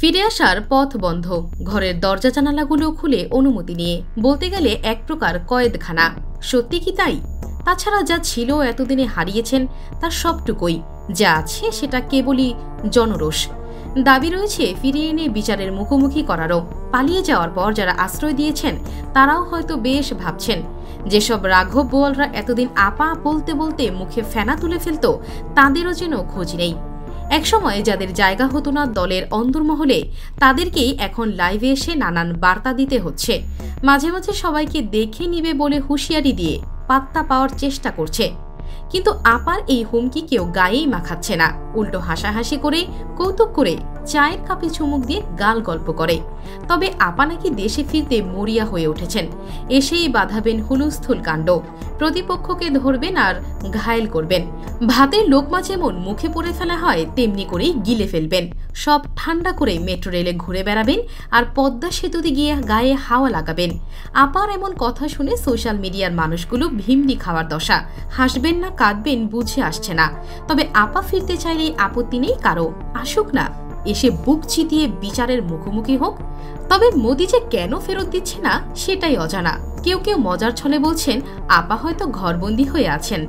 ফিরে আসার পথ বন্ধ, ঘরের দরজা জানালাগুলো খুলে অনুমতি নিয়ে, বলতে গেলে এক প্রকার কয়েদখানা। সত্যি কি তাই? তাছাড়া যা ছিল এতদিনে হারিয়েছেন তার সবটুকুই, যা আছে সেটা কেবলই জনরোষ। দাবি রয়েছে ফিরিয়ে এনে বিচারের মুখোমুখি করারও। পালিয়ে যাওয়ার পর যারা আশ্রয় দিয়েছেন তারাও হয়তো বেশ ভাবছেন, যেসব রাঘব বোয়ালরা এতদিন আপা বলতে বলতে মুখে ফেনা তুলে ফেলত, তাঁদেরও যেন খোঁজ নেই। একসময় যাদের জায়গা হতো না দলের অন্দরমহলে, তাদেরকেই এখন লাইভে এসে নানান বার্তা দিতে হচ্ছে। মাঝে মাঝে সবাইকে দেখে নিবে বলে হুঁশিয়ারি দিয়ে পাত্তা পাওয়ার চেষ্টা করছে। কিন্তু আপার এই হুমকি কেউ গায়েই মাখাচ্ছে না, উল্টো হাসাহাসি করে, কৌতুক করে, চায়ের কাপে চুমুক দিয়ে গাল গল্প করে। তবে আপা নাকি দেশে ফিরতে মরিয়া হয়ে উঠেছেন। এসেই বাঁধাবেন হুলুস্থুল কাণ্ড, প্রতিপক্ষকে ধরবেন আর ঘায়েল করবেন। ভাতের লোকমা যেমন মুখে পড়ে ফেলা হয় তেমনি করেই গিলে ফেলবেন। সব ঠান্ডা করে মেট্রো রেলে ঘুরে বেড়াবেন আর পদ্মা সেতুতে গিয়ে গায়ে হাওয়া লাগাবেন। আপার এমন কথা শুনে সোশ্যাল মিডিয়ার মানুষগুলো ভিমনি খাওয়ার দশা। হাসবেন না কাঁদবেন বুঝে আসছে না। তবে আপা ফিরতে চাইলেই আপত্তি নেই কারো, আসুক না, এসে বুক চিতিয়ে বিচারের মুখোমুখি হোক। তবে মোদি যে কেন ফেরত দিচ্ছে না সেটাই অজানা। কেউ কেউ মজার ছলে বলছেন আপা হয়তো ঘরবন্দি হয়ে আছেন।